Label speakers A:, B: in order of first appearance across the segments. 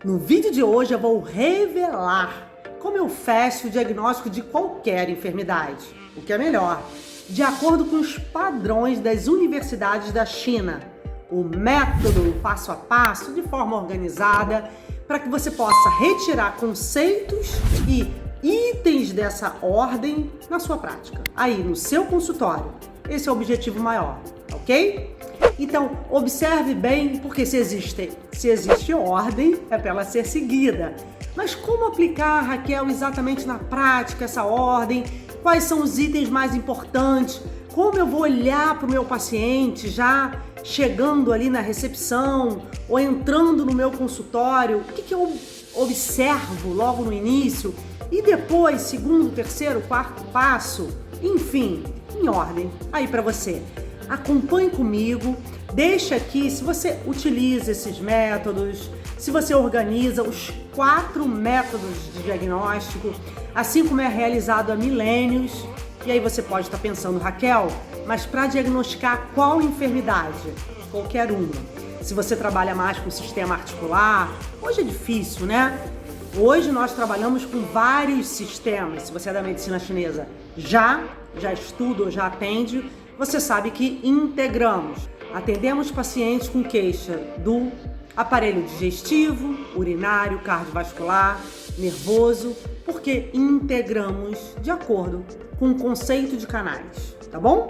A: No vídeo de hoje eu vou revelar como eu fecho o diagnóstico de qualquer enfermidade, o que é melhor, de acordo com os padrões das universidades da China, o método passo a passo, de forma organizada, para que você possa retirar conceitos e itens dessa ordem na sua prática, aí no seu consultório. Esse é o objetivo maior, ok? Então, observe bem, porque se existe ordem, é para ela ser seguida. Mas como aplicar, Raquel, exatamente na prática essa ordem? Quais são os itens mais importantes? Como eu vou olhar para o meu paciente já chegando ali na recepção ou entrando no meu consultório? O que eu observo logo no início? E depois, segundo, terceiro, quarto passo? Enfim, em ordem, aí para você. Acompanhe comigo, deixa aqui se você utiliza esses métodos, se você organiza os 4 métodos de diagnóstico, assim como é realizado há milênios. E aí você pode estar pensando, Raquel, mas para diagnosticar qual enfermidade? Qualquer uma. Se você trabalha mais com o sistema articular, hoje é difícil, né? Hoje nós trabalhamos com vários sistemas. Se você é da medicina chinesa, já estuda ou já atende, você sabe que integramos. Atendemos pacientes com queixa do aparelho digestivo, urinário, cardiovascular, nervoso, porque integramos de acordo com o conceito de canais, tá bom?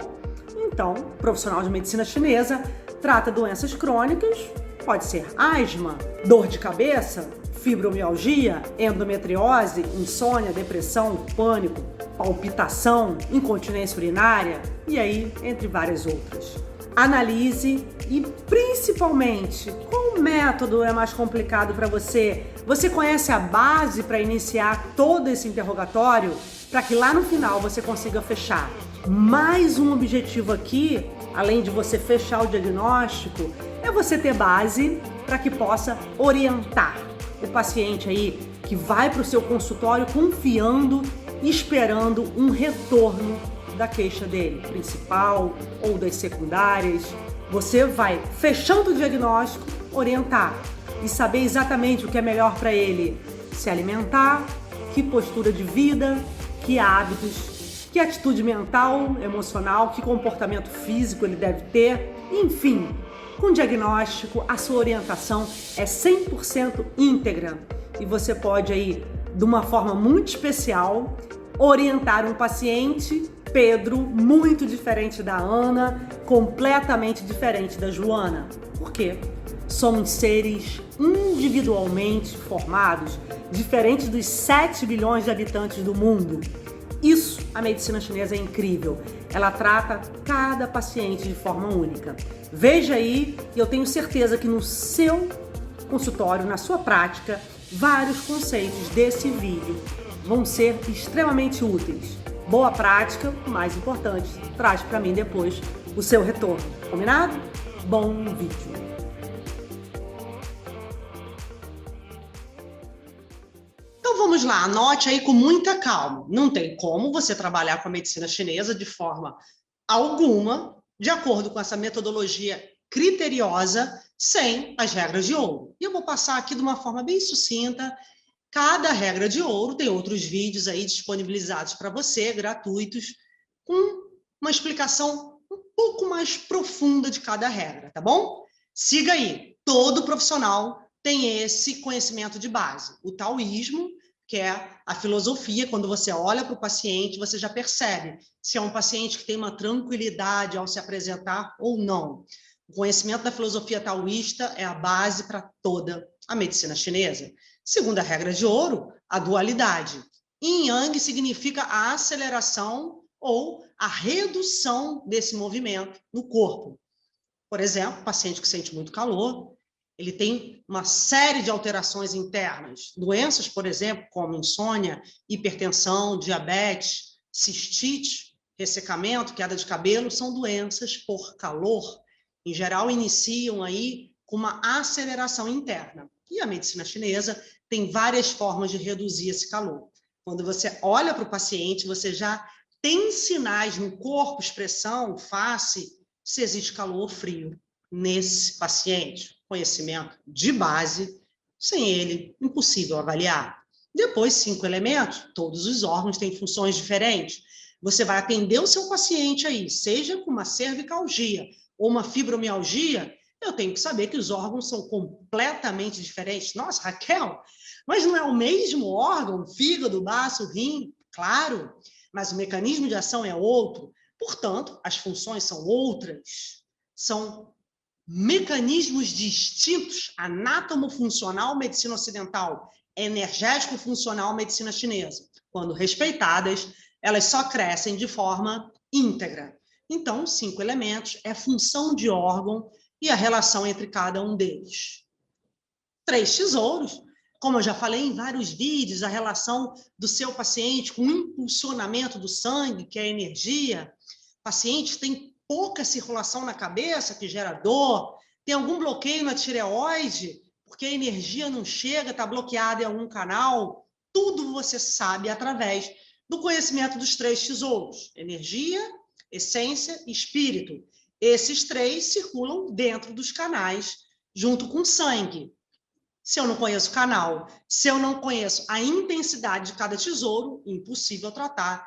A: Então, o profissional de medicina chinesa trata doenças crônicas, pode ser asma, dor de cabeça, fibromialgia, endometriose, insônia, depressão, pânico, palpitação, incontinência urinária e aí, entre várias outras. Analise e, principalmente, qual método é mais complicado para você? Você conhece a base para iniciar todo esse interrogatório para que lá no final você consiga fechar? Mais um objetivo aqui, além de você fechar o diagnóstico, é você ter base para que possa orientar o paciente aí que vai para o seu consultório confiando e esperando um retorno da queixa dele, principal ou das secundárias. Você vai, fechando o diagnóstico, orientar e saber exatamente o que é melhor para ele se alimentar, que postura de vida, que hábitos, que atitude mental, emocional, que comportamento físico ele deve ter, enfim. Com diagnóstico, a sua orientação é 100% íntegra e você pode aí, de uma forma muito especial, orientar um paciente, Pedro, muito diferente da Ana, completamente diferente da Joana. Por quê? Somos seres individualmente formados, diferentes dos 7 bilhões de habitantes do mundo. Isso, a medicina chinesa é incrível. Ela trata cada paciente de forma única. Veja aí, e eu tenho certeza que no seu consultório, na sua prática, vários conceitos desse vídeo vão ser extremamente úteis. Boa prática, o mais importante, traz para mim depois o seu retorno. Combinado? Bom vídeo! Então vamos lá, anote aí com muita calma. Não tem como você trabalhar com a medicina chinesa de forma alguma, de acordo com essa metodologia criteriosa, sem as regras de ouro. E eu vou passar aqui de uma forma bem sucinta. Cada regra de ouro, tem outros vídeos aí disponibilizados para você, gratuitos, com uma explicação um pouco mais profunda de cada regra, tá bom? Siga aí, todo profissional tem esse conhecimento de base. O taoísmo, que é a filosofia, quando você olha para o paciente, você já percebe se é um paciente que tem uma tranquilidade ao se apresentar ou não. O conhecimento da filosofia taoísta é a base para toda a medicina chinesa. Segunda regra de ouro, a dualidade. Yin Yang significa a aceleração ou a redução desse movimento no corpo. Por exemplo, paciente que sente muito calor, ele tem uma série de alterações internas. Doenças, por exemplo, como insônia, hipertensão, diabetes, cistite, ressecamento, queda de cabelo, são doenças por calor. Em geral, iniciam aí com uma aceleração interna. E a medicina chinesa tem várias formas de reduzir esse calor. Quando você olha para o paciente, você já tem sinais no corpo, expressão, face, se existe calor ou frio nesse paciente. Conhecimento de base Sem ele, impossível avaliar. Depois, 5 elementos, todos os órgãos têm funções diferentes. Você vai atender o seu paciente aí, seja com uma cervicalgia ou uma fibromialgia, eu tenho que saber que os órgãos são completamente diferentes. Nossa, Raquel, mas não é o mesmo órgão, fígado, baço, rim? Claro, mas o mecanismo de ação é outro. Portanto, as funções são outras. São mecanismos distintos, anatomofuncional, medicina ocidental, energético-funcional, medicina chinesa. Quando respeitadas, elas só crescem de forma íntegra. Então, 5 elementos é função de órgão e a relação entre cada um deles. 3 tesouros, como eu já falei em vários vídeos, a relação do seu paciente com o impulsionamento do sangue, que é a energia. Pacientes têm pouca circulação na cabeça, que gera dor, tem algum bloqueio na tireoide, porque a energia não chega, está bloqueada em algum canal. Tudo você sabe através do conhecimento dos 3 tesouros: energia, essência e espírito. Esses 3 circulam dentro dos canais, junto com o sangue. Se eu não conheço o canal, se eu não conheço a intensidade de cada tesouro, impossível tratar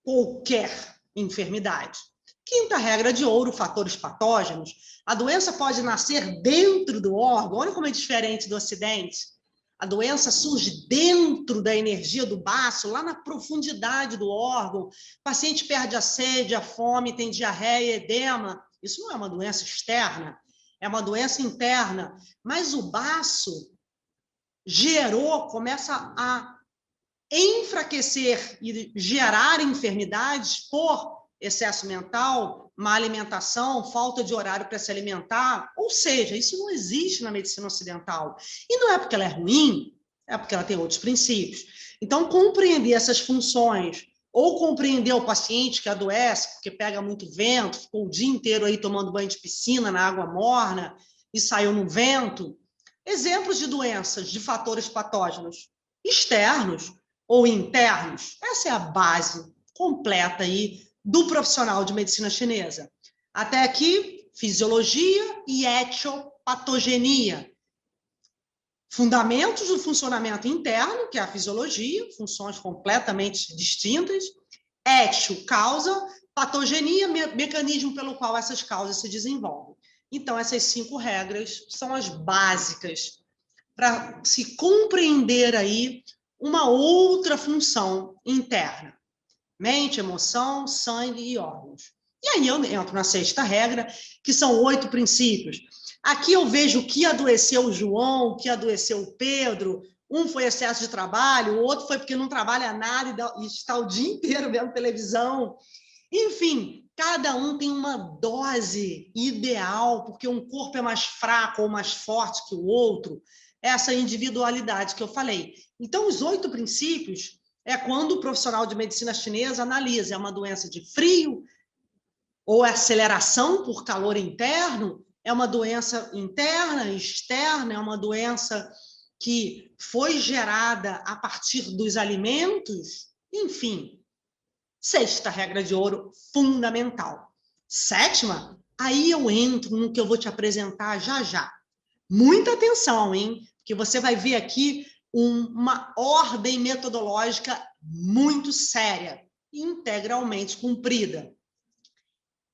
A: qualquer enfermidade. Quinta regra de ouro, fatores patógenos. A doença pode nascer dentro do órgão. Olha como é diferente do acidente. A doença surge dentro da energia do baço, lá na profundidade do órgão. O paciente perde a sede, a fome, tem diarreia, edema. Isso não é uma doença externa, é uma doença interna. Mas o baço começa a enfraquecer e gerar enfermidades por excesso mental, má alimentação, falta de horário para se alimentar. Ou seja, isso não existe na medicina ocidental. E não é porque ela é ruim, é porque ela tem outros princípios. Então, compreender essas funções, ou compreender o paciente que adoece porque pega muito vento, ficou o dia inteiro aí tomando banho de piscina na água morna e saiu no vento. Exemplos de doenças, de fatores patógenos externos ou internos. Essa é a base completa aí do profissional de medicina chinesa. Até aqui, fisiologia e etiopatogenia. Fundamentos do funcionamento interno, que é a fisiologia, funções completamente distintas. Etio, causa, patogenia, mecanismo pelo qual essas causas se desenvolvem. Então, essas 5 regras são as básicas para se compreender aí uma outra função interna: mente, emoção, sangue e órgãos. E aí eu entro na 6ª regra, que são 8 princípios. Aqui eu vejo o que adoeceu o João, o que adoeceu o Pedro. Um foi excesso de trabalho, o outro foi porque não trabalha nada e está o dia inteiro vendo televisão. Enfim, cada um tem uma dose ideal, porque um corpo é mais fraco ou mais forte que o outro. Essa individualidade que eu falei. Então, os 8 princípios é quando o profissional de medicina chinesa analisa: é uma doença de frio, ou é aceleração por calor interno, é uma doença interna, externa, é uma doença que foi gerada a partir dos alimentos. Enfim, 6ª regra de ouro, fundamental. 7ª, aí eu entro no que eu vou te apresentar já já. Muita atenção, hein? Que você vai ver aqui uma ordem metodológica muito séria, integralmente cumprida.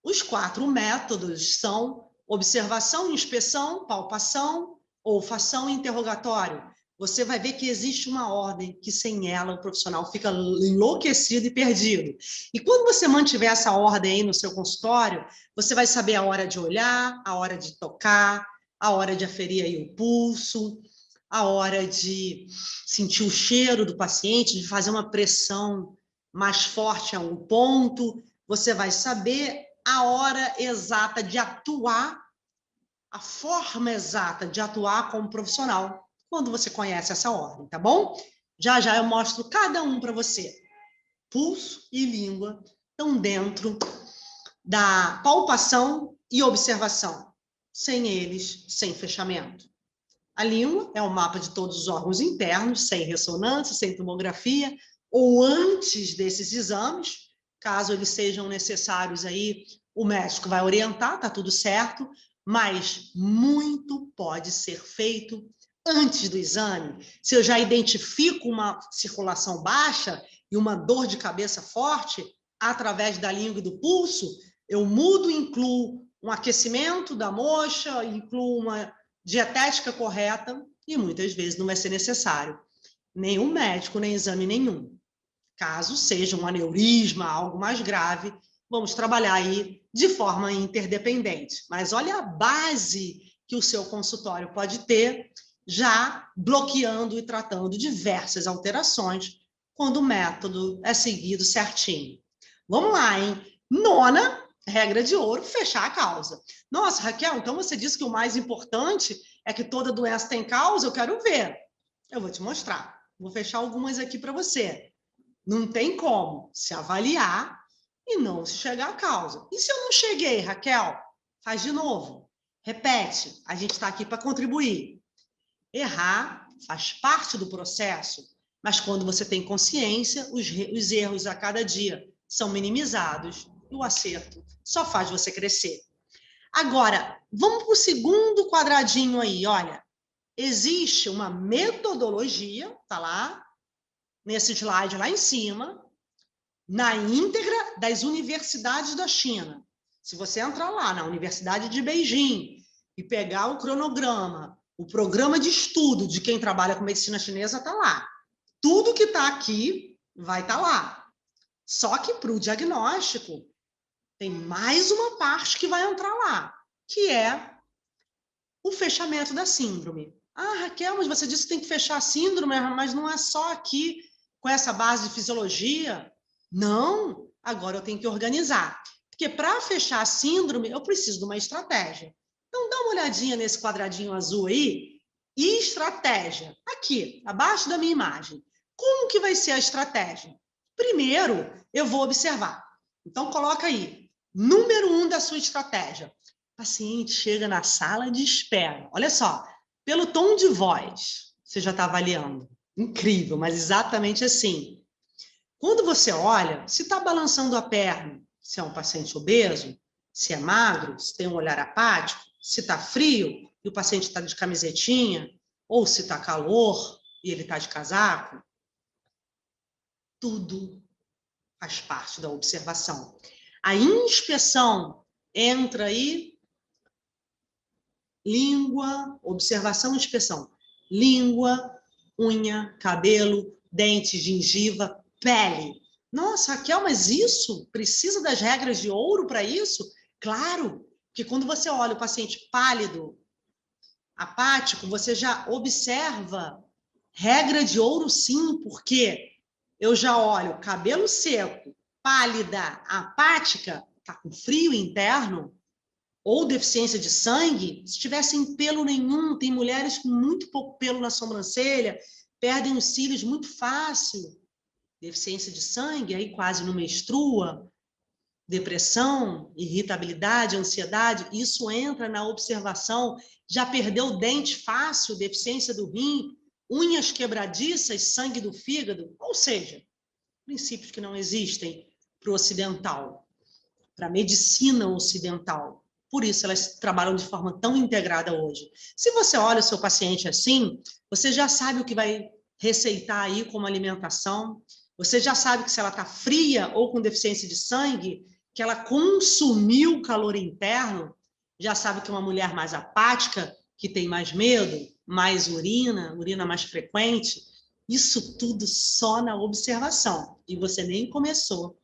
A: Os 4 métodos são observação, inspeção, palpação, olfação e interrogatório. Você vai ver que existe uma ordem que sem ela o profissional fica enlouquecido e perdido. E quando você mantiver essa ordem aí no seu consultório, você vai saber a hora de olhar, a hora de tocar, a hora de aferir aí o pulso, a hora de sentir o cheiro do paciente, de fazer uma pressão mais forte a um ponto. Você vai saber a hora exata de atuar, a forma exata de atuar como profissional, quando você conhece essa ordem, tá bom? Já já eu mostro cada um para você. Pulso e língua estão dentro da palpação e observação. Sem eles, sem fechamento. A língua é o mapa de todos os órgãos internos, sem ressonância, sem tomografia, ou antes desses exames, caso eles sejam necessários aí, o médico vai orientar, tá tudo certo, mas muito pode ser feito antes do exame, se eu já identifico uma circulação baixa e uma dor de cabeça forte, através da língua e do pulso, eu mudo, incluo um aquecimento da moxa, incluo uma dietética correta e muitas vezes não vai ser necessário nenhum médico, nem exame nenhum. Caso seja um aneurisma, algo mais grave, vamos trabalhar aí de forma interdependente. Mas olha a base que o seu consultório pode ter, já bloqueando e tratando diversas alterações, quando o método é seguido certinho. Vamos lá, hein? Nona regra de ouro, fechar a causa. Nossa, Raquel, então você disse que o mais importante é que toda doença tem causa? Eu quero ver. Eu vou te mostrar. Vou fechar algumas aqui para você. Não tem como se avaliar e não se chegar à causa. E se eu não cheguei, Raquel? Faz de novo. Repete. A gente está aqui para contribuir. Errar faz parte do processo, mas quando você tem consciência, os erros a cada dia são minimizados e o acerto só faz você crescer. Agora, vamos para o segundo quadradinho aí. Olha, existe uma metodologia, tá lá, nesse slide lá em cima, na íntegra das universidades da China. Se você entrar lá na Universidade de Beijing e pegar o cronograma, o programa de estudo de quem trabalha com medicina chinesa está lá. Tudo que está aqui vai estar lá. Só que para o diagnóstico, tem mais uma parte que vai entrar lá, que é o fechamento da síndrome. Ah, Raquel, mas você disse que tem que fechar a síndrome, mas não é só aqui com essa base de fisiologia. Não, agora eu tenho que organizar. Porque para fechar a síndrome, eu preciso de uma estratégia. Então, dá uma olhadinha nesse quadradinho azul aí. Estratégia. Aqui, abaixo da minha imagem. Como que vai ser a estratégia? Primeiro, eu vou observar. Então, coloca aí. Número 1 da sua estratégia. O paciente chega na sala de espera. Olha só, pelo tom de voz, você já está avaliando. Incrível, mas exatamente assim. Quando você olha, se está balançando a perna, se é um paciente obeso, se é magro, se tem um olhar apático, se está frio e o paciente está de camisetinha, ou se está calor e ele está de casaco, tudo faz parte da observação. A inspeção entra aí, língua, observação e inspeção. Língua, unha, cabelo, dente, gengiva, pele. Nossa, Raquel, mas isso? Precisa das regras de ouro para isso? Claro, porque quando você olha o paciente pálido, apático, você já observa regra de ouro sim, porque eu já olho cabelo seco, pálida, apática, tá com frio interno, ou deficiência de sangue, se tiver sem pelo nenhum, tem mulheres com muito pouco pelo na sobrancelha, perdem os cílios muito fácil, deficiência de sangue, aí quase não menstrua, depressão, irritabilidade, ansiedade, isso entra na observação, já perdeu o dente fácil, deficiência do rim, unhas quebradiças, sangue do fígado, ou seja, princípios que não existem para o ocidental, para a medicina ocidental. Por isso elas trabalham de forma tão integrada hoje. Se você olha o seu paciente assim, você já sabe o que vai receitar aí como alimentação, você já sabe que se ela está fria ou com deficiência de sangue, que ela consumiu calor interno, já sabe que uma mulher mais apática, que tem mais medo, mais urina mais frequente, isso tudo só na observação. E você nem começou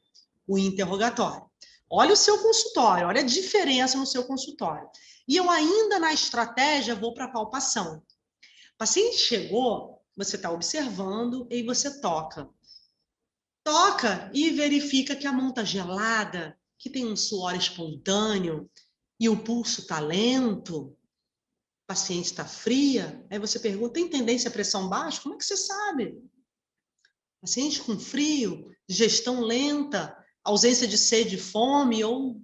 A: o interrogatório. Olha o seu consultório, olha a diferença no seu consultório. E eu ainda na estratégia vou para a palpação. O paciente chegou, você está observando e você toca. Toca e verifica que a mão está gelada, que tem um suor espontâneo e o pulso está lento, o paciente está fria. Aí você pergunta, tem tendência à pressão baixa? Como é que você sabe? Paciente com frio, digestão lenta, ausência de sede e fome, ou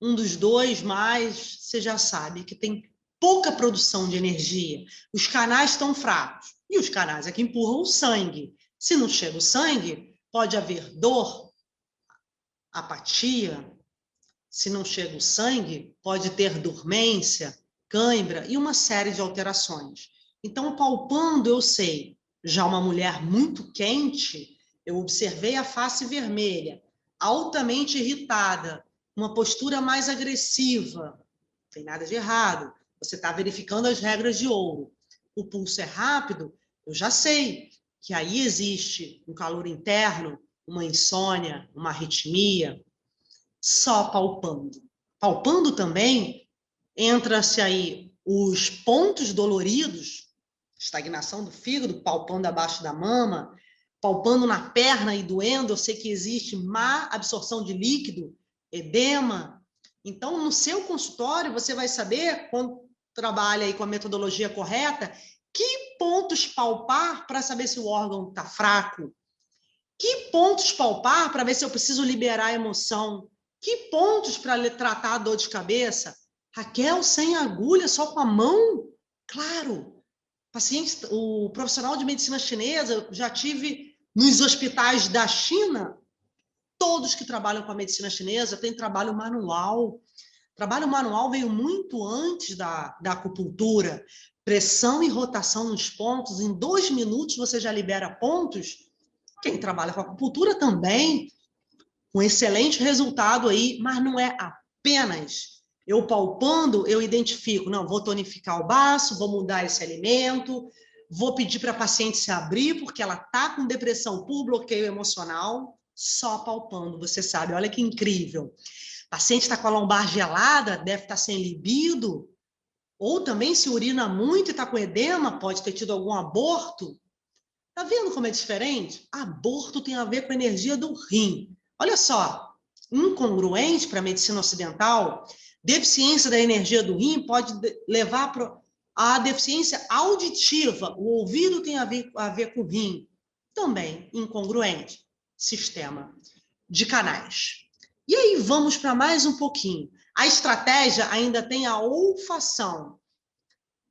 A: um dos dois mais, você já sabe que tem pouca produção de energia. Os canais estão fracos. E os canais é que empurram o sangue. Se não chega o sangue, pode haver dor, apatia. Se não chega o sangue, pode ter dormência, cãibra e uma série de alterações. Então, palpando, eu sei. Já uma mulher muito quente, eu observei a face vermelha, altamente irritada, uma postura mais agressiva. Não tem nada de errado. Você está verificando as regras de ouro. O pulso é rápido, eu já sei que aí existe um calor interno, uma insônia, uma arritmia, só palpando. Palpando também, entra-se aí os pontos doloridos, estagnação do fígado, palpando abaixo da mama, palpando na perna e doendo, eu sei que existe má absorção de líquido, edema. Então, no seu consultório, você vai saber, quando trabalha aí com a metodologia correta, que pontos palpar para saber se o órgão está fraco, que pontos palpar para ver se eu preciso liberar a emoção, que pontos para tratar a dor de cabeça. Raquel, sem agulha, só com a mão? Claro, paciente, o profissional de medicina chinesa, eu já tive nos hospitais da China, todos que trabalham com a medicina chinesa têm trabalho manual. Trabalho manual veio muito antes da acupuntura. Pressão e rotação nos pontos, em 2 minutos você já libera pontos. Quem trabalha com acupuntura também, um excelente resultado aí, mas não é apenas eu palpando, eu identifico, não, vou tonificar o baço, vou mudar esse alimento, vou pedir para a paciente se abrir, porque ela está com depressão por bloqueio emocional, só palpando, você sabe, olha que incrível. O paciente está com a lombar gelada, deve estar sem libido, ou também se urina muito e está com edema, pode ter tido algum aborto. Tá vendo como é diferente? Aborto tem a ver com a energia do rim. Olha só, incongruente para a medicina ocidental, deficiência da energia do rim pode levar a deficiência auditiva. O ouvido tem a ver com o rim. Também incongruente. Sistema de canais. E aí vamos para mais um pouquinho. A estratégia ainda tem a olfação.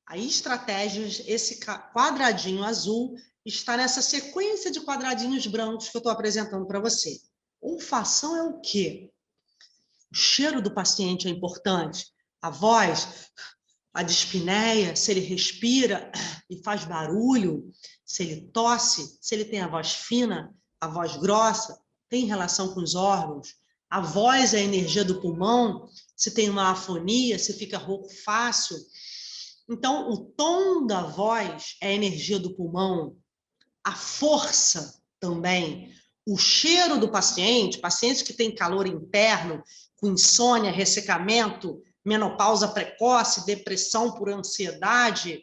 A: A estratégia, esse quadradinho azul, está nessa sequência de quadradinhos brancos que eu estou apresentando para você. Olfação é o quê? O cheiro do paciente é importante. A voz, a dispneia, se ele respira e faz barulho, se ele tosse, se ele tem a voz fina, a voz grossa, tem relação com os órgãos. A voz é a energia do pulmão, se tem uma afonia, se fica rouco fácil. Então, o tom da voz é a energia do pulmão, a força também, o cheiro do paciente, pacientes que têm calor interno, com insônia, ressecamento, menopausa precoce, depressão por ansiedade,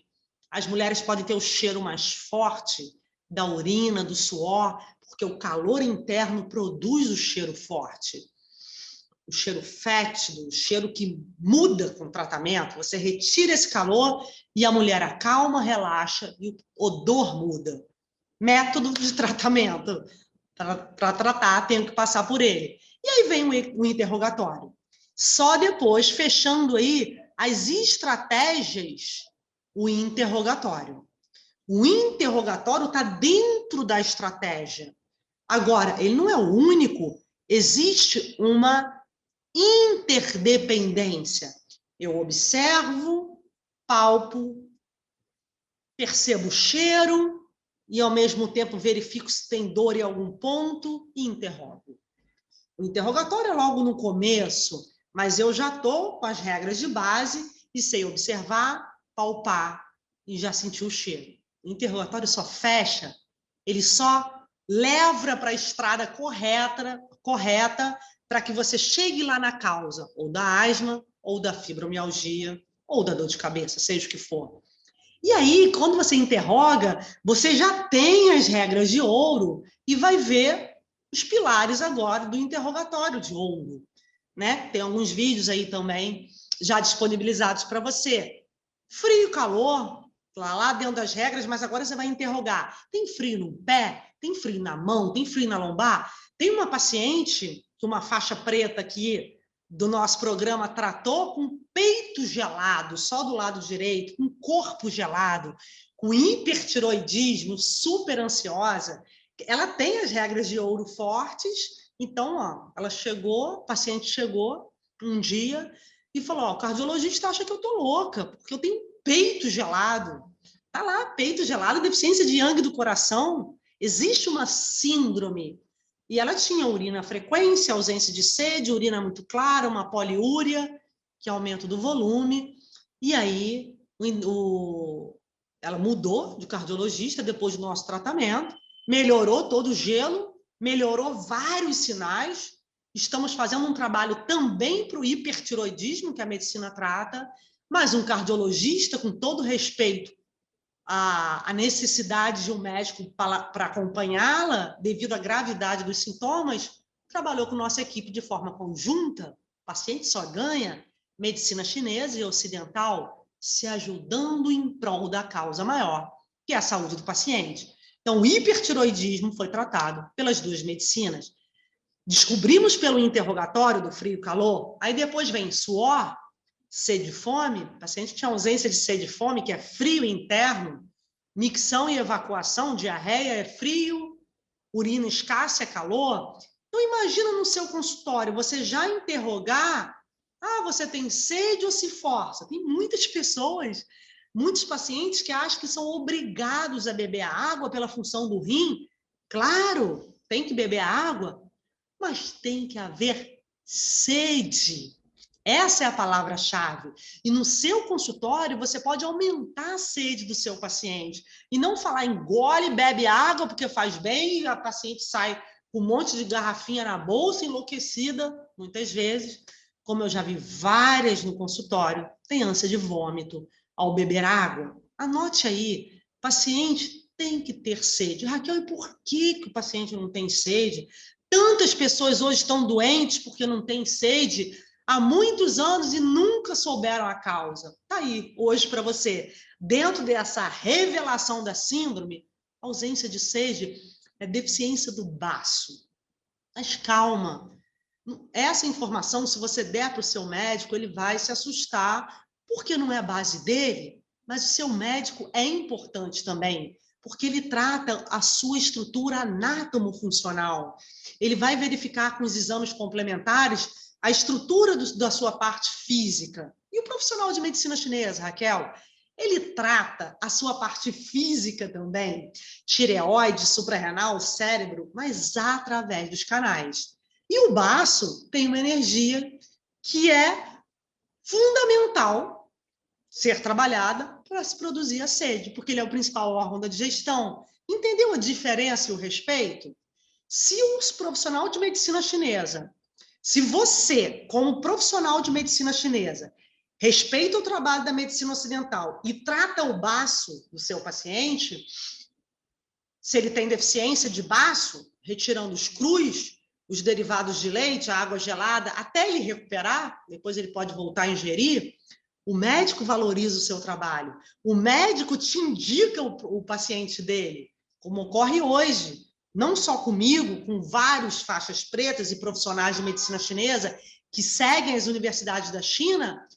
A: as mulheres podem ter o cheiro mais forte da urina, do suor, porque o calor interno produz o cheiro forte. O cheiro fétido, o cheiro que muda com o tratamento, você retira esse calor e a mulher acalma, relaxa e o odor muda. Método de tratamento. Para tratar, tenho que passar por ele. E aí vem o interrogatório. Só depois, fechando aí as estratégias, o interrogatório. O interrogatório está dentro da estratégia. Agora, ele não é o único, existe uma interdependência. Eu observo, palpo, percebo o cheiro e, ao mesmo tempo, verifico se tem dor em algum ponto e interrogo. O interrogatório é logo no começo, mas eu já estou com as regras de base e sei observar, palpar e já senti o cheiro. O interrogatório só fecha, ele só leva para a estrada correta para que você chegue lá na causa, ou da asma, ou da fibromialgia, ou da dor de cabeça, seja o que for. E aí, quando você interroga, você já tem as regras de ouro e vai ver os pilares agora do interrogatório de ouro, né? Tem alguns vídeos aí também já disponibilizados para você. Frio, calor, lá dentro das regras, mas agora você vai interrogar. Tem frio no pé? Tem frio na mão? Tem frio na lombar? Tem uma paciente, uma faixa preta aqui do nosso programa, tratou com peito gelado, só do lado direito, com corpo gelado, com hipertiroidismo, super ansiosa. Ela tem as regras de ouro fortes, então, ó, ela chegou, o paciente chegou um dia e falou, ó, o cardiologista acha que eu tô louca, porque eu tenho peito gelado. Tá lá, peito gelado, deficiência de Yang do coração. Existe uma síndrome. E ela tinha urina frequência, ausência de sede, urina muito clara, uma poliúria, que é aumento do volume. E aí, ela mudou de cardiologista depois do nosso tratamento, melhorou todo o gelo, melhorou vários sinais. Estamos fazendo um trabalho também para o hipertiroidismo, que a medicina trata, mas um cardiologista, com todo respeito à necessidade de um médico para acompanhá-la, devido à gravidade dos sintomas, trabalhou com nossa equipe de forma conjunta. O paciente só ganha, medicina chinesa e ocidental, se ajudando em prol da causa maior, que é a saúde do paciente. Então, o hipertiroidismo foi tratado pelas duas medicinas. Descobrimos pelo interrogatório do frio e calor, aí depois vem suor, sede e fome, o paciente tinha ausência de sede e fome, que é frio interno, micção e evacuação, diarreia é frio, urina escassa é calor. Então, imagina no seu consultório, você já interrogar, você tem sede ou se força? Tem muitas pessoas, muitos pacientes que acham que são obrigados a beber a água pela função do rim. Claro, tem que beber a água, mas tem que haver sede. Essa é a palavra-chave. E no seu consultório, você pode aumentar a sede do seu paciente. E não falar engole, bebe água, porque faz bem, e a paciente sai com um monte de garrafinha na bolsa, enlouquecida, muitas vezes, como eu já vi várias no consultório, tem ânsia de vômito ao beber água. Anote aí, paciente tem que ter sede. Raquel, e por que o paciente não tem sede? Tantas pessoas hoje estão doentes porque não têm sede há muitos anos e nunca souberam a causa. Está aí, hoje, para você. Dentro dessa revelação da síndrome, ausência de sede é deficiência do baço. Mas calma. Essa informação, se você der para o seu médico, ele vai se assustar, porque não é a base dele, mas o seu médico é importante também, porque ele trata a sua estrutura anatomofuncional. Ele vai verificar com os exames complementares a estrutura da sua parte física. E o profissional de medicina chinesa, Raquel, ele trata a sua parte física também, tireoide, suprarrenal, cérebro, mas através dos canais. E o baço tem uma energia que é fundamental ser trabalhada para se produzir a sede, porque ele é o principal órgão da digestão. Entendeu a diferença e o respeito? Se os profissional de medicina chinesa, se você, como profissional de medicina chinesa, respeita o trabalho da medicina ocidental e trata o baço do seu paciente, se ele tem deficiência de baço, retirando os crus, os derivados de leite, a água gelada, até ele recuperar, depois ele pode voltar a ingerir, o médico valoriza o seu trabalho. O médico te indica o paciente dele, como ocorre hoje, não só comigo, com vários faixas pretas e profissionais de medicina chinesa que seguem as universidades da China,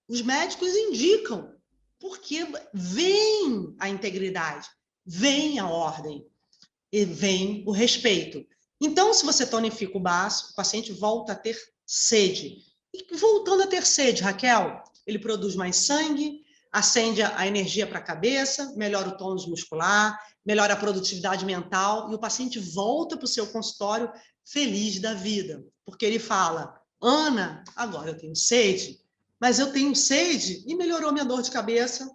A: os médicos indicam, porque vem a integridade, vem a ordem e vem o respeito. Então, se você tonifica o baço, o paciente volta a ter sede. E voltando a ter sede, Raquel, ele produz mais sangue, acende a energia para a cabeça, melhora o tônus muscular, melhora a produtividade mental e o paciente volta para o seu consultório feliz da vida, porque ele fala, Ana, agora eu tenho sede, mas eu tenho sede e melhorou minha dor de cabeça,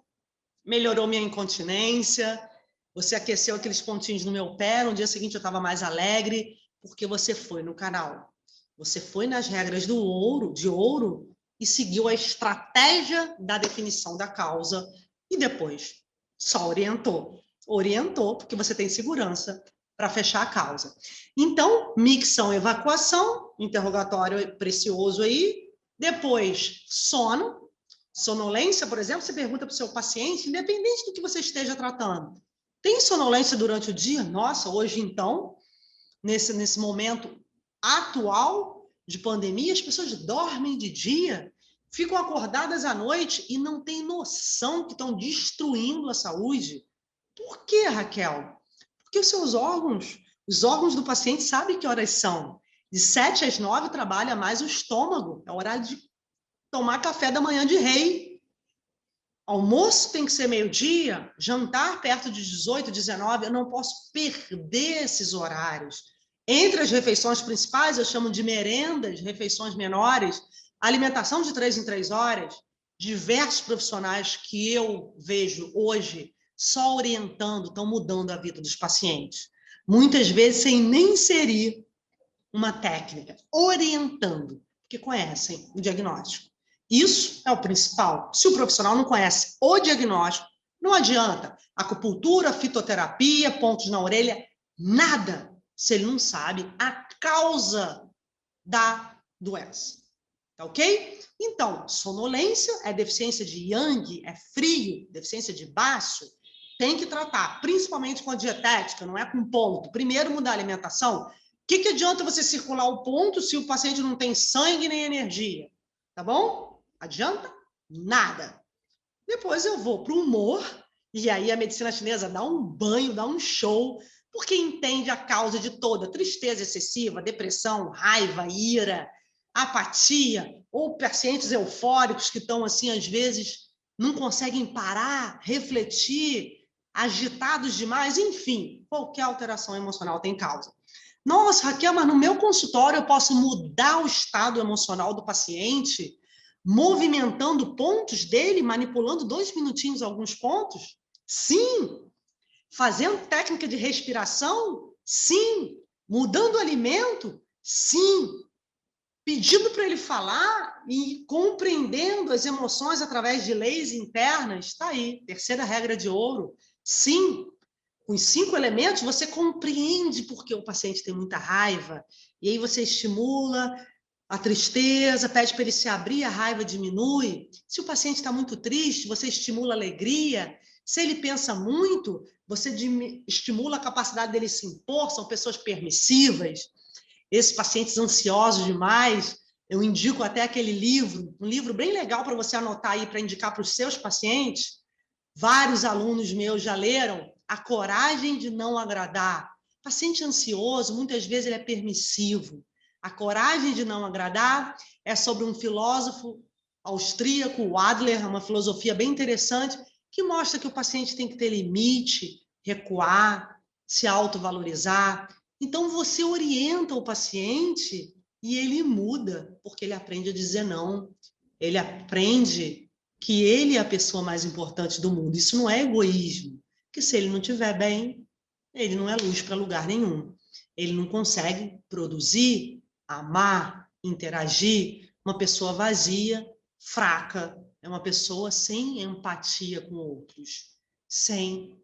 A: melhorou minha incontinência, você aqueceu aqueles pontinhos no meu pé, no dia seguinte eu estava mais alegre, porque você foi no canal. Você foi nas regras do ouro, de ouro, e seguiu a estratégia da definição da causa, e depois só orientou. Orientou, porque você tem segurança para fechar a causa. Então, micção, evacuação, interrogatório precioso aí, depois sono, sonolência, por exemplo, você pergunta para o seu paciente, independente do que você esteja tratando, tem sonolência durante o dia? Nossa, hoje então, nesse momento atual de pandemia, as pessoas dormem de dia, ficam acordadas à noite e não têm noção que estão destruindo a saúde. Por quê, Raquel? Porque os órgãos do paciente sabem que horas são. De 7 às 9 trabalha mais o estômago, é horário de tomar café da manhã de rei. Almoço tem que ser meio-dia, jantar perto de 18, 19, eu não posso perder esses horários. Entre as refeições principais, eu chamo de merendas, refeições menores, alimentação de 3 em 3 horas, diversos profissionais que eu vejo hoje só orientando, estão mudando a vida dos pacientes. Muitas vezes sem nem inserir uma técnica, orientando, porque conhecem o diagnóstico. Isso é o principal. Se o profissional não conhece o diagnóstico, não adianta. Acupuntura, fitoterapia, pontos na orelha, nada, se ele não sabe a causa da doença. Tá ok? Então, sonolência é deficiência de yang, é frio, deficiência de baço, tem que tratar, principalmente com a dietética, não é com ponto. Primeiro mudar a alimentação. O que adianta você circular o ponto se o paciente não tem sangue nem energia? Tá bom? Adianta? Nada. Depois eu vou para o humor, e aí a medicina chinesa dá um banho, dá um show, porque entende a causa de toda tristeza excessiva, depressão, raiva, ira, apatia, ou pacientes eufóricos que estão assim, às vezes, não conseguem parar, refletir, agitados demais, enfim, qualquer alteração emocional tem causa. Nossa, Raquel, mas no meu consultório eu posso mudar o estado emocional do paciente, movimentando pontos dele, manipulando 2 minutinhos alguns pontos? Sim. Fazendo técnica de respiração? Sim. Mudando o alimento? Sim. Pedindo para ele falar e compreendendo as emoções através de leis internas? Está aí, terceira regra de ouro. Sim. Com os 5 elementos, você compreende porque o paciente tem muita raiva, e aí você estimula a tristeza, pede para ele se abrir, a raiva diminui. Se o paciente está muito triste, você estimula a alegria. Se ele pensa muito, você estimula a capacidade dele se impor, são pessoas permissivas. Esses pacientes ansiosos demais, eu indico até aquele livro, um livro bem legal para você anotar aí, para indicar para os seus pacientes. Vários alunos meus já leram A Coragem de Não Agradar. Paciente ansioso, muitas vezes ele é permissivo. A Coragem de Não Agradar é sobre um filósofo austríaco, o Adler, uma filosofia bem interessante, que mostra que o paciente tem que ter limite, recuar, se autovalorizar. Então, você orienta o paciente e ele muda, porque ele aprende a dizer não. Ele aprende que ele é a pessoa mais importante do mundo. Isso não é egoísmo, porque se ele não estiver bem, ele não é luz para lugar nenhum. Ele não consegue produzir, amar, interagir. Uma pessoa vazia, fraca, é uma pessoa sem empatia com outros, sem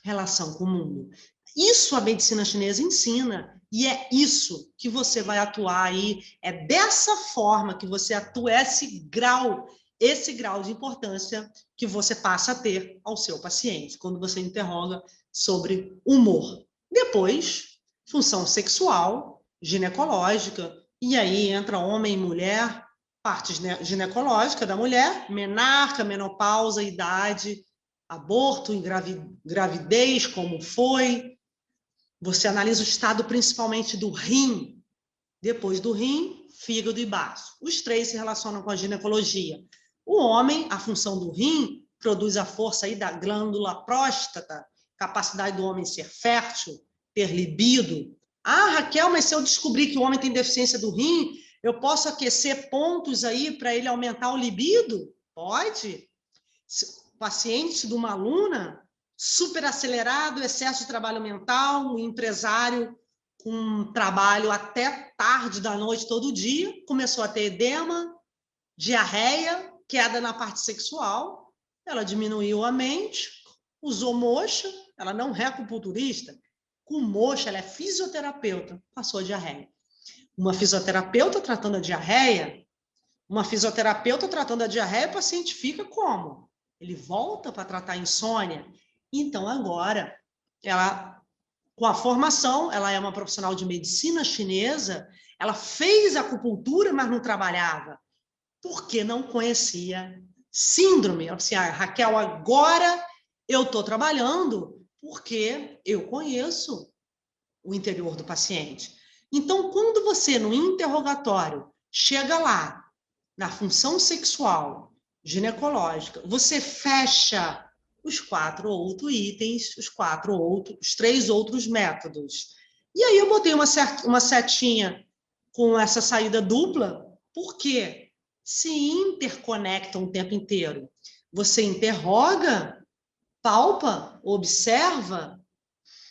A: relação com o mundo. Isso a medicina chinesa ensina, e é isso que você vai atuar aí, é dessa forma que você atua, esse grau de importância que você passa a ter ao seu paciente, quando você interroga sobre humor. Depois, função sexual, ginecológica, e aí entra homem e mulher, parte ginecológica da mulher, menarca, menopausa, idade, aborto, gravidez, como foi. Você analisa o estado principalmente do rim. Depois do rim, fígado e baço. Os 3 se relacionam com a ginecologia. O homem, a função do rim, produz a força aí da glândula próstata, capacidade do homem ser fértil, ter libido. Ah, Raquel, mas se eu descobrir que o homem tem deficiência do rim, eu posso aquecer pontos aí para ele aumentar o libido? Pode. Paciente de uma aluna super acelerado, excesso de trabalho mental, um empresário com trabalho até tarde da noite todo dia, começou a ter edema, diarreia, queda na parte sexual, ela diminuiu a mente, usou moxa, ela não é acupunturista, com moxa, ela é fisioterapeuta, passou a diarreia. Uma fisioterapeuta tratando a diarreia, o paciente fica como? Ele volta para tratar a insônia. Então, agora, ela, com a formação, ela é uma profissional de medicina chinesa, ela fez acupuntura, mas não trabalhava, porque não conhecia síndrome. Ela disse, Raquel, agora eu estou trabalhando porque eu conheço o interior do paciente. Então, quando você, no interrogatório, chega lá, na função sexual, ginecológica. Você fecha os 4 outros itens, os 3 outros métodos. E aí eu botei uma setinha com essa saída dupla, porque se interconectam o tempo inteiro. Você interroga, palpa, observa,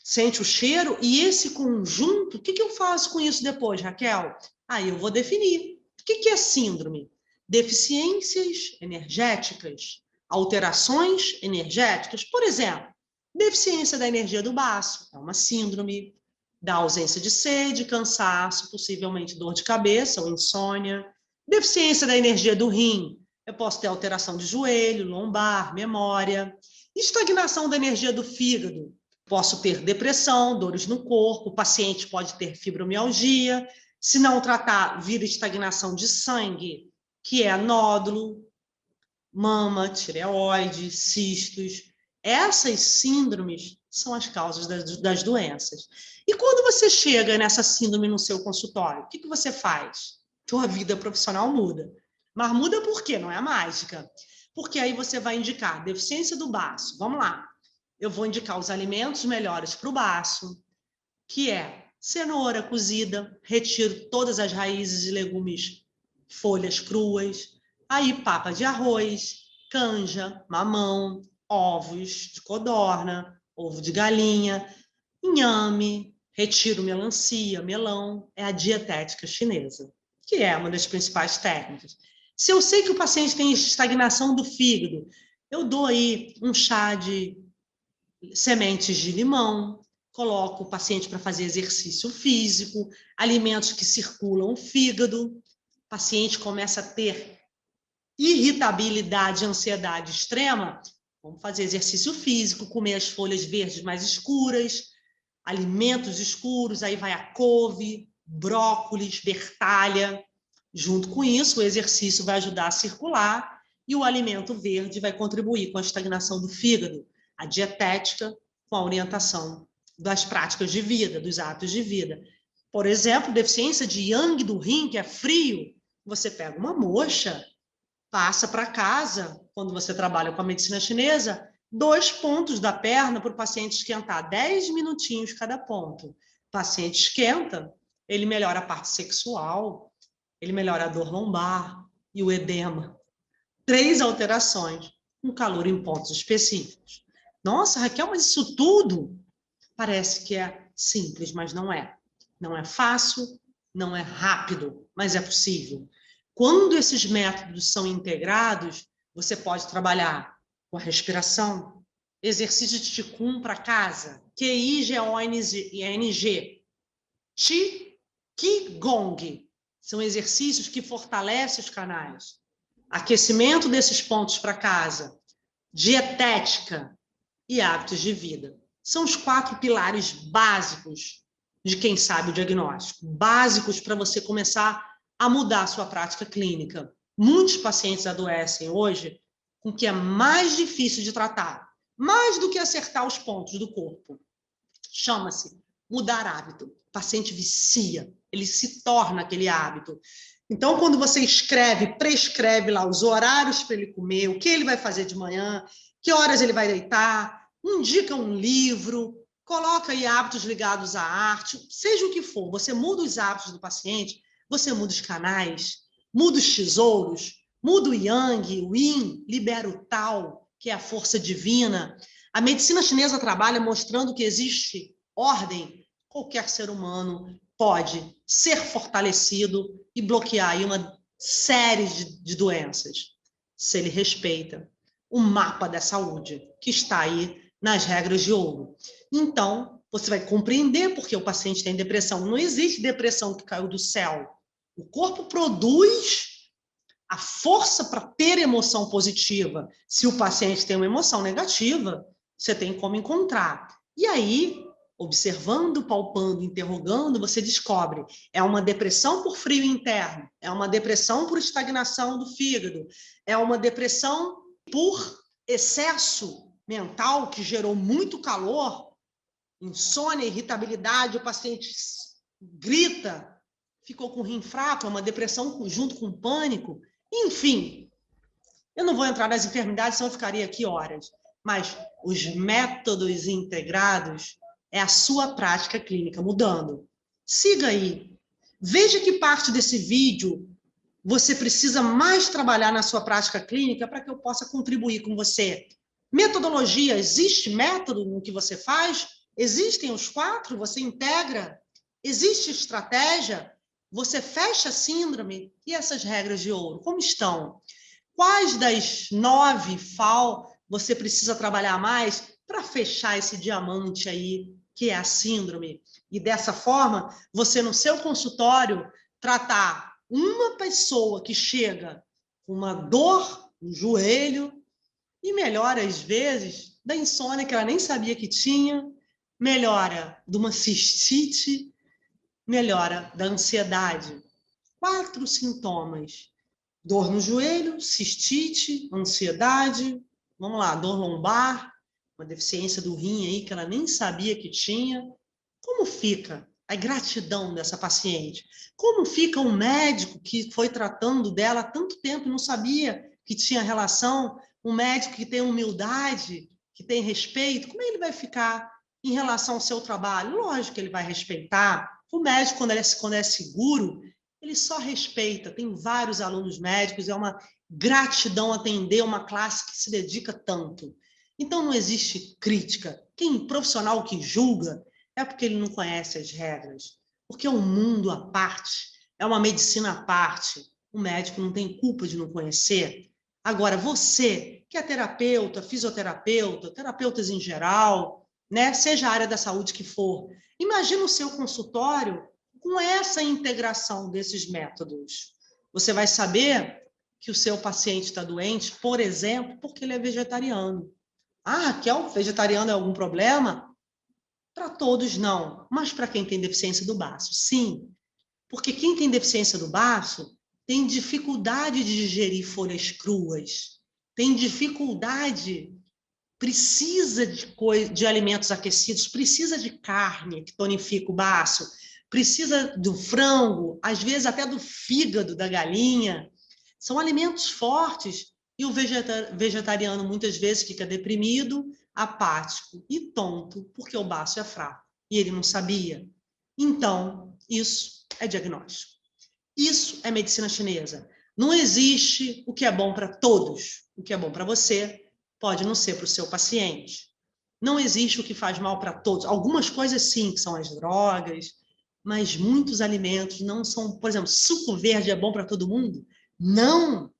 A: sente o cheiro, e esse conjunto, o que eu faço com isso depois, Raquel? Aí eu vou definir. O que é síndrome? Deficiências energéticas, alterações energéticas. Por exemplo, deficiência da energia do baço, é uma síndrome, da ausência de sede, cansaço, possivelmente dor de cabeça ou insônia. Deficiência da energia do rim, eu posso ter alteração de joelho, lombar, memória. Estagnação da energia do fígado, posso ter depressão, dores no corpo, o paciente pode ter fibromialgia. Se não tratar, vira estagnação de sangue, que é nódulo, mama, tireoide, cistos. Essas síndromes são as causas das doenças. E quando você chega nessa síndrome no seu consultório, o que você faz? Tua vida profissional muda. Mas muda por quê? Não é mágica. Porque aí você vai indicar deficiência do baço. Vamos lá. Eu vou indicar os alimentos melhores para o baço, que é cenoura cozida, retiro todas as raízes e legumes, folhas cruas, aí papa de arroz, canja, mamão, ovos de codorna, ovo de galinha, inhame, retiro melancia, melão, é a dietética chinesa, que é uma das principais técnicas. Se eu sei que o paciente tem estagnação do fígado, eu dou aí um chá de sementes de limão, coloco o paciente para fazer exercício físico, alimentos que circulam o fígado, o paciente começa a ter irritabilidade, ansiedade extrema, vamos fazer exercício físico, comer as folhas verdes mais escuras, alimentos escuros, aí vai a couve, brócolis, bertalha. Junto com isso, o exercício vai ajudar a circular e o alimento verde vai contribuir com a estagnação do fígado, a dietética com a orientação das práticas de vida, dos hábitos de vida. Por exemplo, deficiência de yang do rim, que é frio, você pega uma moxa, passa para casa, quando você trabalha com a medicina chinesa, 2 pontos da perna para o paciente esquentar, 10 minutinhos cada ponto. O paciente esquenta, ele melhora a parte sexual, ele melhora a dor lombar e o edema. 3 alterações, com calor em pontos específicos. Nossa, Raquel, mas isso tudo parece que é simples, mas não é. Não é fácil, não é rápido, mas é possível. Quando esses métodos são integrados, você pode trabalhar com a respiração, exercício de Qigong para casa, Qigong, Qigong. São exercícios que fortalecem os canais. Aquecimento desses pontos para casa, dietética e hábitos de vida. São os 4 pilares básicos de quem sabe o diagnóstico, básicos para você começar a mudar a sua prática clínica. Muitos pacientes adoecem hoje com o que é mais difícil de tratar, mais do que acertar os pontos do corpo. Chama-se mudar hábito. O paciente vicia, ele se torna aquele hábito. Então, quando você prescreve lá os horários para ele comer, o que ele vai fazer de manhã, que horas ele vai deitar, indica um livro, coloca aí hábitos ligados à arte, seja o que for, você muda os hábitos do paciente, você muda os canais, muda os tesouros, muda o yang, o yin, libera o tao, que é a força divina. A medicina chinesa trabalha mostrando que existe ordem, qualquer ser humano pode ser fortalecido e bloquear aí uma série de doenças, se ele respeita o mapa da saúde, que está aí nas regras de ouro. Então, você vai compreender porque o paciente tem depressão. Não existe depressão que caiu do céu. O corpo produz a força para ter emoção positiva. Se o paciente tem uma emoção negativa, você tem como encontrar. E aí, observando, palpando, interrogando, você descobre. É uma depressão por frio interno, é uma depressão por estagnação do fígado, é uma depressão por excesso mental que gerou muito calor, insônia, irritabilidade, o paciente grita, ficou com o rim fraco, é uma depressão junto com pânico. Enfim, Eu não vou entrar nas enfermidades, senão eu ficaria aqui horas. Mas os métodos integrados é a sua prática clínica mudando. Siga aí. Veja que parte desse vídeo você precisa mais trabalhar na sua prática clínica para que eu possa contribuir com você. Metodologia, existe método no que você faz? Existem os 4? Você integra? Existe estratégia? Você fecha a síndrome? E essas regras de ouro, como estão? Quais das 9 FAO você precisa trabalhar mais para fechar esse diamante aí, que é a síndrome? E dessa forma, você no seu consultório tratar uma pessoa que chega com uma dor no joelho e melhora, às vezes, da insônia que ela nem sabia que tinha, melhora de uma cistite, melhora da ansiedade. 4 sintomas. Dor no joelho, cistite, ansiedade, vamos lá, dor lombar, uma deficiência do rim aí que ela nem sabia que tinha. Como fica a gratidão dessa paciente? Como fica um médico que foi tratando dela há tanto tempo e não sabia que tinha relação? Um médico que tem humildade, que tem respeito, como ele vai ficar em relação ao seu trabalho? Lógico que ele vai respeitar. O médico, quando é seguro, ele só respeita. Tem vários alunos médicos, é uma gratidão atender uma classe que se dedica tanto. Então, não existe crítica. Quem profissional que julga é porque ele não conhece as regras. Porque é um mundo à parte, é uma medicina à parte. O médico não tem culpa de não conhecer. Agora, você, que é terapeuta, fisioterapeuta, terapeutas em geral, né, seja a área da saúde que for, imagina o seu consultório com essa integração desses métodos. Você vai saber que o seu paciente está doente, por exemplo, porque ele é vegetariano. Ah, que é o vegetariano é algum problema? Para todos, não. Mas para quem tem deficiência do baço, sim. Porque quem tem deficiência do baço tem dificuldade de digerir folhas cruas, tem dificuldade, precisa de alimentos aquecidos, precisa de carne que tonifica o baço, precisa do frango, às vezes até do fígado da galinha. São alimentos fortes e o vegetariano muitas vezes fica deprimido, apático e tonto porque o baço é fraco e ele não sabia. Então, isso é diagnóstico. Isso é medicina chinesa. Não existe o que é bom para todos. O que é bom para você pode não ser para o seu paciente. Não existe o que faz mal para todos. Algumas coisas sim, que são as drogas, mas muitos alimentos não são... Por exemplo, suco verde é bom para todo mundo? Não!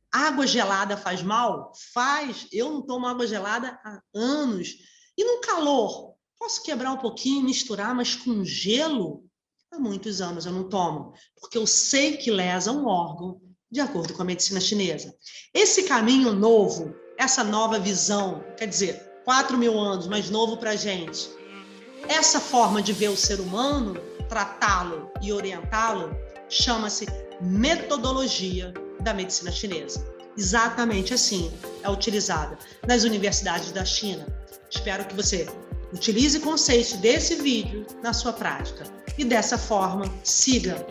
A: Água gelada faz mal? Faz. Eu não tomo água gelada há anos. E no calor? Posso quebrar um pouquinho, misturar, mas com gelo? Há muitos anos eu não tomo, porque eu sei que lesa um órgão, de acordo com a medicina chinesa. Esse caminho novo, essa nova visão, quer dizer, 4.000 anos mais novo para a gente, essa forma de ver o ser humano, tratá-lo e orientá-lo, chama-se metodologia da medicina chinesa. Exatamente assim é utilizada nas universidades da China. Espero que você utilize conceitos desse vídeo na sua prática e dessa forma siga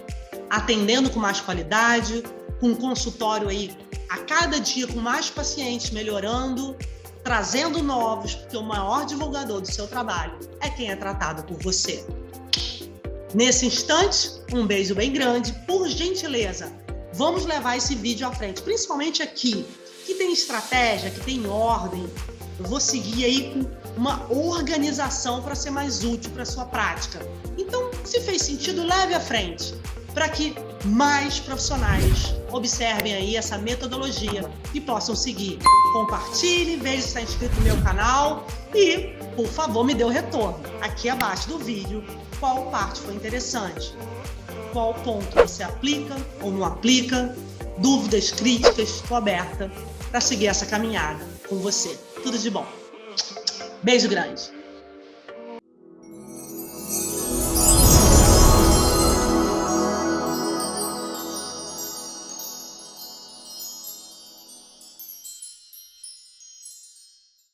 A: atendendo com mais qualidade, com um consultório aí a cada dia com mais pacientes melhorando, trazendo novos, porque o maior divulgador do seu trabalho é quem é tratado por você. Nesse instante, um beijo bem grande, por gentileza, vamos levar esse vídeo à frente, principalmente aqui, que tem estratégia, que tem ordem. Eu vou seguir aí com uma organização para ser mais útil para a sua prática. Então, se fez sentido, leve à frente, para que mais profissionais observem aí essa metodologia e possam seguir. Compartilhe, veja se está inscrito no meu canal e, por favor, me dê o retorno aqui abaixo do vídeo, qual parte foi interessante, qual ponto você aplica ou não aplica, dúvidas, críticas, estou aberta para seguir essa caminhada com você. Tudo de bom. Beijo grande.